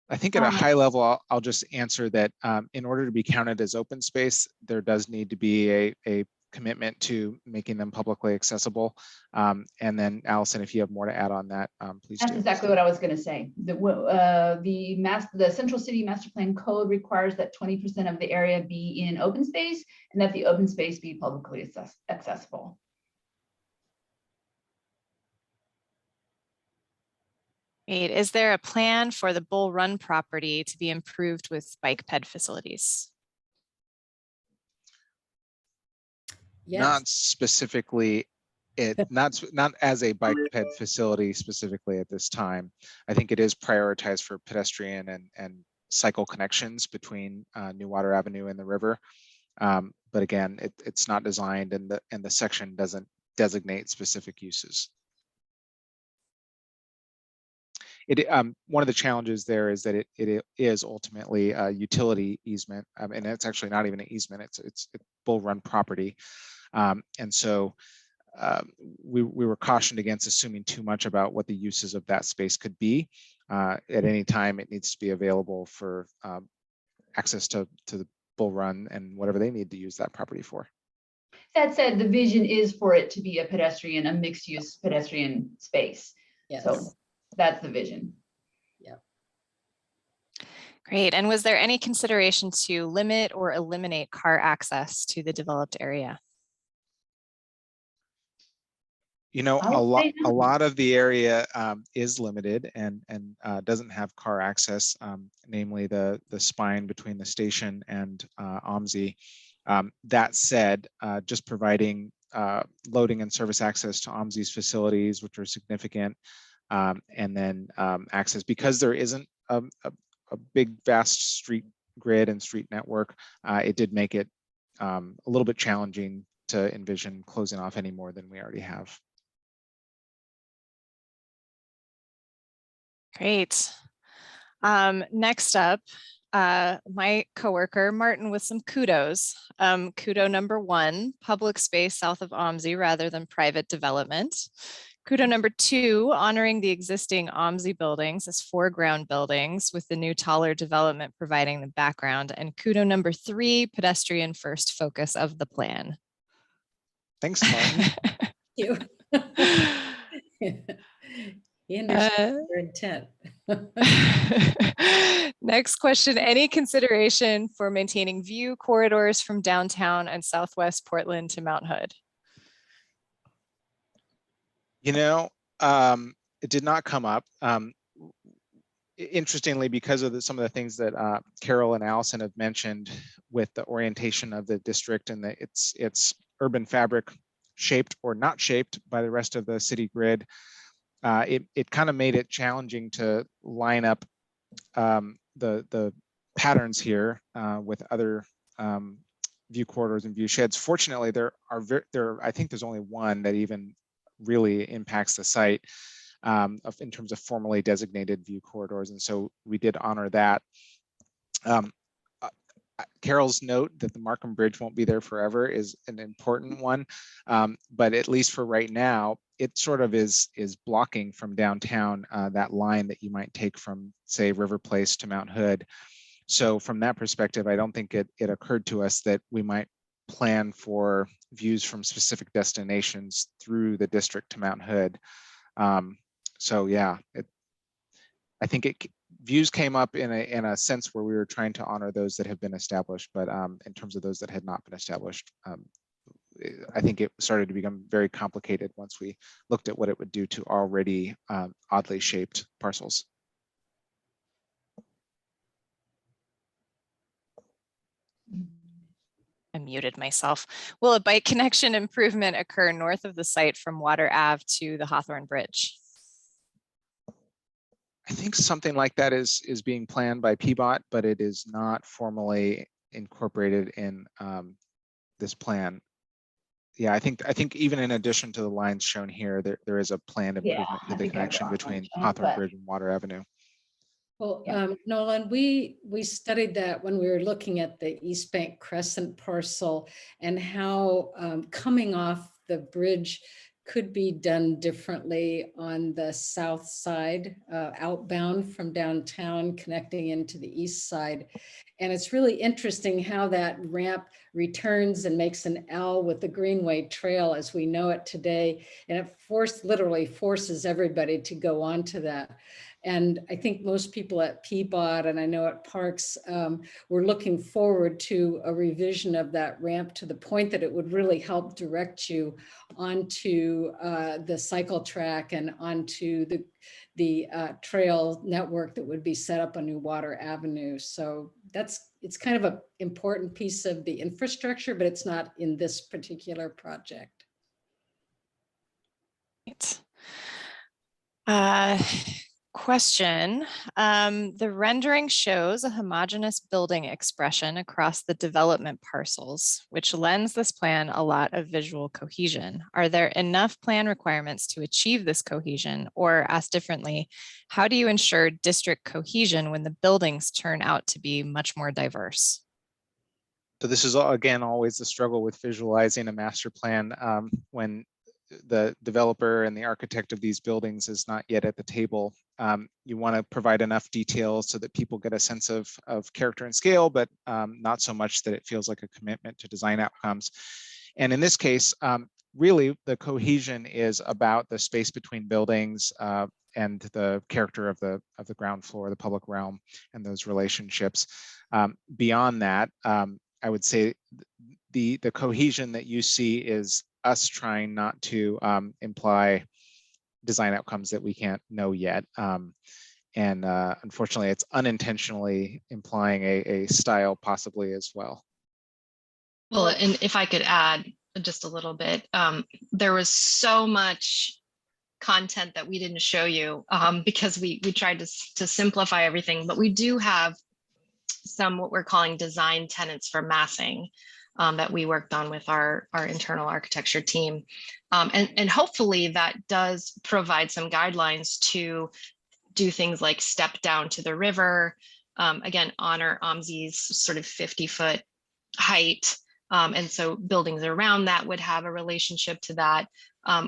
I think at a high level, I'll just answer that in order to be counted as open space, there does need to be a commitment to making them publicly accessible. And then Allison, if you have more to add on that, please do. That's exactly what I was going to say. The Central City Master Plan Code requires that 20% of the area be in open space, and that the open space be publicly accessible. Great. Is there a plan for the Bull Run property to be improved with bike ped facilities? Yes. Not specifically, not as a bike ped facility specifically at this time. I think it is prioritized for pedestrian and cycle connections between New Water Avenue and the river. But again, it's not designed, and the section doesn't designate specific uses. One of the challenges there is that it is ultimately a utility easement, and it's actually not even an easement. It's Bull Run property, and so we were cautioned against assuming too much about what the uses of that space could be. At any time, it needs to be available for access to the Bull Run and whatever they need to use that property for. That said, the vision is for it to be a mixed-use pedestrian space. Yes. So that's the vision. Yeah. Great. And was there any consideration to limit or eliminate car access to the developed area? You know, I would say a no. lot of the area is limited and doesn't have car access, namely the spine between the station and OMSI. That said, just providing loading and service access to OMSI's facilities, which are significant, and then access, because there isn't a big, vast street grid and street network, it did make it a little bit challenging to envision closing off any more than we already have. Great. Next up, my coworker Martin with some kudos. Kudo number 1, public space south of OMSI rather than private development. Kudo number 2, honoring the existing OMSI buildings as foreground buildings with the new taller development providing the background. And kudo number 3, pedestrian first focus of the plan. Thanks, Martin. You. He understands your intent. Next question, any consideration for maintaining view corridors from downtown and Southwest Portland to Mount Hood? You know, it did not come up. Interestingly, because of some of the things that Carol and Allison have mentioned with the orientation of the district and its urban fabric shaped or not shaped by the rest of the city grid, it kind of made it challenging to line up the patterns here with other view corridors and view sheds. Fortunately, I think there's only one that even really impacts the site in terms of formally designated view corridors, and so we did honor that. Carol's note that the Markham Bridge won't be there forever is an important one, but at least for right now, it sort of is blocking from downtown that line that you might take from, say, River Place to Mount Hood. So from that perspective, I don't think it occurred to us that we might plan for views from specific destinations through the district to Mount Hood. So yeah, I think views came up in a sense where we were trying to honor those that have been established, but in terms of those that had not been established, I think it started to become very complicated once we looked at what it would do to already oddly shaped parcels. I muted myself. Will a bike connection improvement occur north of the site from Water Ave to the Hawthorne Bridge? I think something like that is being planned by PBOT, but it is not formally incorporated in this plan. Yeah, I think even in addition to the lines shown here, there is a planned improvement to the connection between Hawthorne Bridge and Water Avenue. Well, Nolan, we studied that when we were looking at the East Bank Crescent parcel and how coming off the bridge could be done differently on the south side, outbound from downtown, connecting into the east side. And it's really interesting how that ramp returns and makes an L with the Greenway Trail as we know it today. And it literally forces everybody to go onto that. And I think most people at PBOT and I know at Parks were looking forward to a revision of that ramp to the point that it would really help direct you onto the cycle track and onto the trail network that would be set up on New Water Avenue. So it's kind of an important piece of the infrastructure, but it's not in this particular project. Question. The rendering shows a homogeneous building expression across the development parcels, which lends this plan a lot of visual cohesion. Are there enough plan requirements to achieve this cohesion? Or asked differently, how do you ensure district cohesion when the buildings turn out to be much more diverse? So this is, again, always the struggle with visualizing a master plan when the developer and the architect of these buildings is not yet at the table. You want to provide enough details so that people get a sense of character and scale, but not so much that it feels like a commitment to design outcomes. And in this case, really the cohesion is about the space between buildings and the character of the ground floor, the public realm, and those relationships. Beyond that, I would say the cohesion that you see is us trying not to imply design outcomes that we can't know yet. And unfortunately, it's unintentionally implying a style possibly as well. Well, and if I could add just a little bit, there was so much content that we didn't show you because we tried to simplify everything, but we do have some what we're calling design tenets for massing that we worked on with our internal architecture team. And hopefully that does provide some guidelines to do things like step down to the river, again, honor OMSI's sort of 50-foot height. And so buildings around that would have a relationship to that.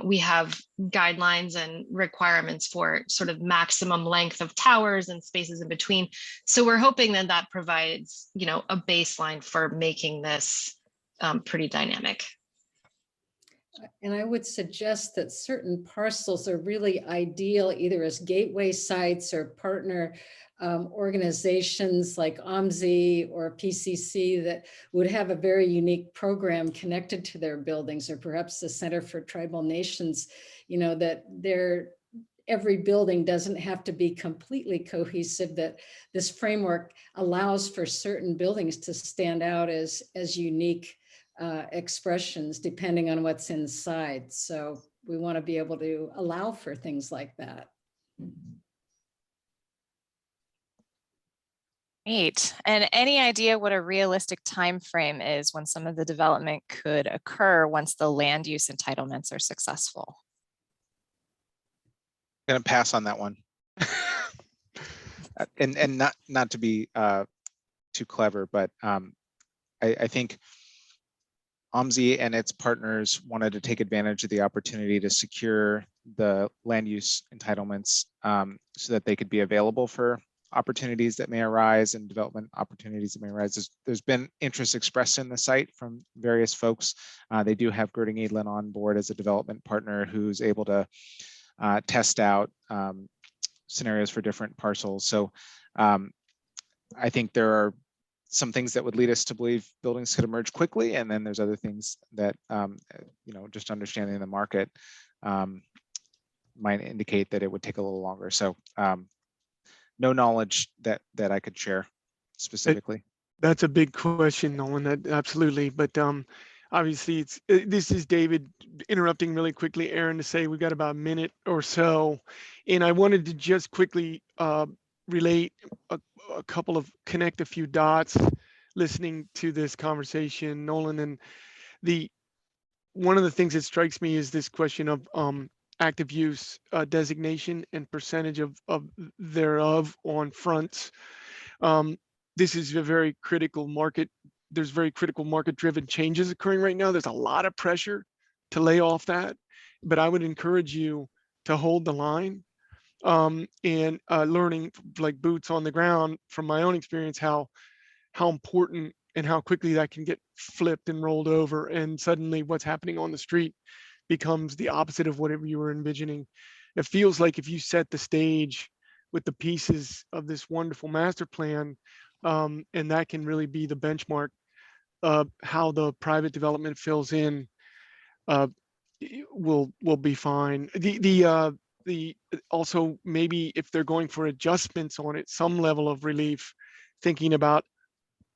We have guidelines and requirements for sort of maximum length of towers and spaces in between. So we're hoping that that provides, you know, a baseline for making this pretty dynamic. And I would suggest that certain parcels are really ideal either as gateway sites or partner organizations like OMSI or PCC that would have a very unique program connected to their buildings, or perhaps the Center for Tribal Nations, you know, that every building doesn't have to be completely cohesive, that this framework allows for certain buildings to stand out as unique expressions depending on what's inside. So we want to be able to allow for things like that. Great. And any idea what a realistic time frame is when some of the development could occur once the land use entitlements are successful? I'm gonna pass on that one. and not to be too clever, but I think OMSI and its partners wanted to take advantage of the opportunity to secure the land use entitlements so that they could be available for opportunities that may arise and development opportunities that may arise. There's been interest expressed in the site from various folks. They do have Girding Edlin on board as a development partner who's able to test out scenarios for different parcels. So I think there are some things that would lead us to believe buildings could emerge quickly, and then there's other things that you know, just understanding the market might indicate that it would take a little longer. So no knowledge that I could share specifically. That's a big question, Nolan. That absolutely, but obviously this is David interrupting really quickly, Aaron, to say we've got about a minute or so, and I wanted to just quickly relate a couple of connect a few dots listening to this conversation, Nolan. And one of the things that strikes me is this question of active use designation and percentage of thereof on fronts. This is a very critical market. There's very critical market driven changes occurring right now. There's a lot of pressure to lay off that, but I would encourage you to hold the line. And learning like boots on the ground from my own experience, how important and how quickly that can get flipped and rolled over, and suddenly what's happening on the street becomes the opposite of whatever you were envisioning. It feels like if you set the stage with the pieces of this wonderful master plan, and that can really be the benchmark of how the private development fills in, will be fine. Also maybe if they're going for adjustments on it, some level of relief, thinking about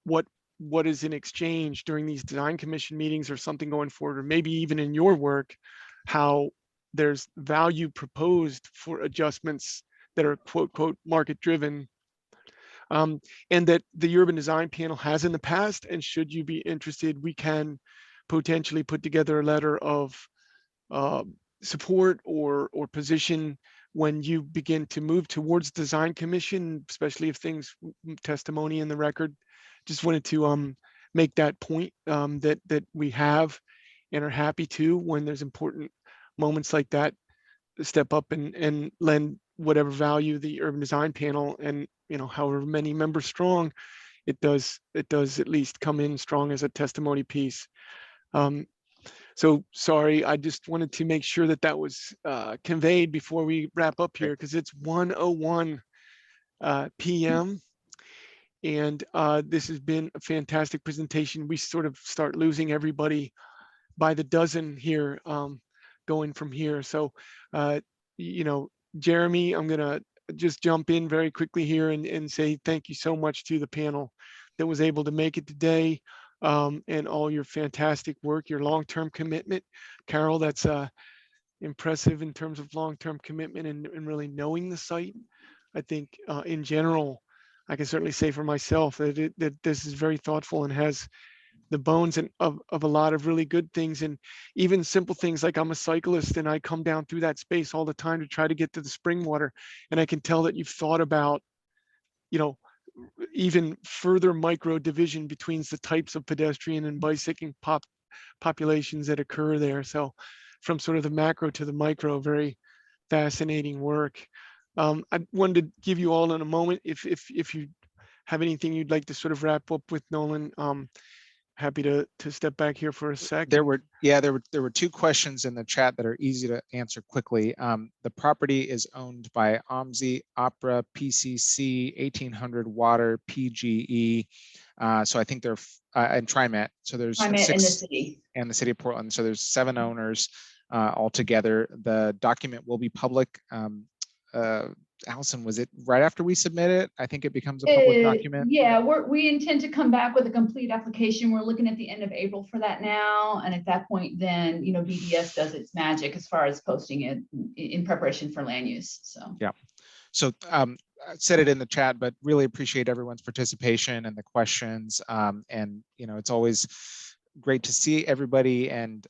what is in exchange during these design commission meetings or something going forward, or maybe even in your work, how there's value proposed for adjustments that are quote market driven, and that the urban design panel has in the past. And should you be interested, we can potentially put together a letter of support or position when you begin to move towards design commission, especially if things testimony in the record. Just wanted to make that point, that we have and are happy to, when there's important moments like that, step up and lend whatever value the urban design panel, and you know, however many members strong, it does at least come in strong as a testimony piece. So sorry, I just wanted to make sure that was conveyed before we wrap up here, because it's 1:01 p.m. And this has been a fantastic presentation. We sort of start losing everybody by the dozen here going from here. So, you know, Jeremy, I'm going to just jump in very quickly here and say thank you so much to the panel that was able to make it today, and all your fantastic work, your long-term commitment. Carol, that's impressive in terms of long-term commitment and really knowing the site. I think in general, I can certainly say for myself that that this is very thoughtful and has the bones of a lot of really good things, and even simple things like I'm a cyclist and I come down through that space all the time to try to get to the spring water, and I can tell that you've thought about, you know, even further micro division between the types of pedestrian and bicycling populations that occur there. So from sort of the macro to the micro, very fascinating work. I wanted to give you all in a moment, if you have anything you'd like to sort of wrap up with, Nolan, happy to step back here for a second. There were two questions in the chat that are easy to answer quickly. The property is owned by OMSI, Opera, PCC, 1800 Water, PGE. So I think they're and TriMet. So there's TriMet 6 and the city. And the city of Portland. So there's 7 owners altogether. The document will be public. Allison, was it right after we submit it? I think it becomes a public document. Yeah, we intend to come back with a complete application. We're looking at the end of April for that now. And at that point, then, you know, BDS does its magic as far as posting it in preparation for land use. So, yeah. So I said it in the chat, but really appreciate everyone's participation and the questions. And, you know, it's always great to see everybody and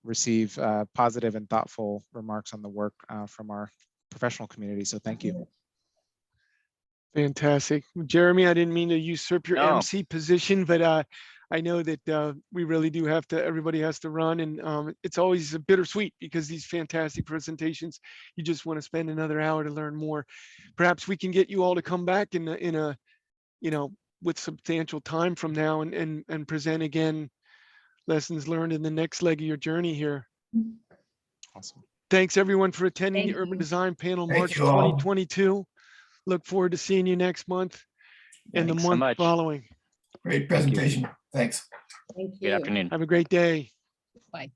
receive positive and thoughtful remarks on the work from our professional community. So thank you. Fantastic. Jeremy, I didn't mean to usurp your MC position, but I know that we really do have to, everybody has to run, and it's always a bittersweet because these fantastic presentations, you just want to spend another hour to learn more. Perhaps we can get you all to come back in a you know, with substantial time from now and present again lessons learned in the next leg of your journey here. Awesome. Thanks everyone for attending the Urban Design Panel March 2022. Look forward to seeing you next month and the month following. Great presentation. Thanks. Thank you. Good afternoon. Have a great day. Bye.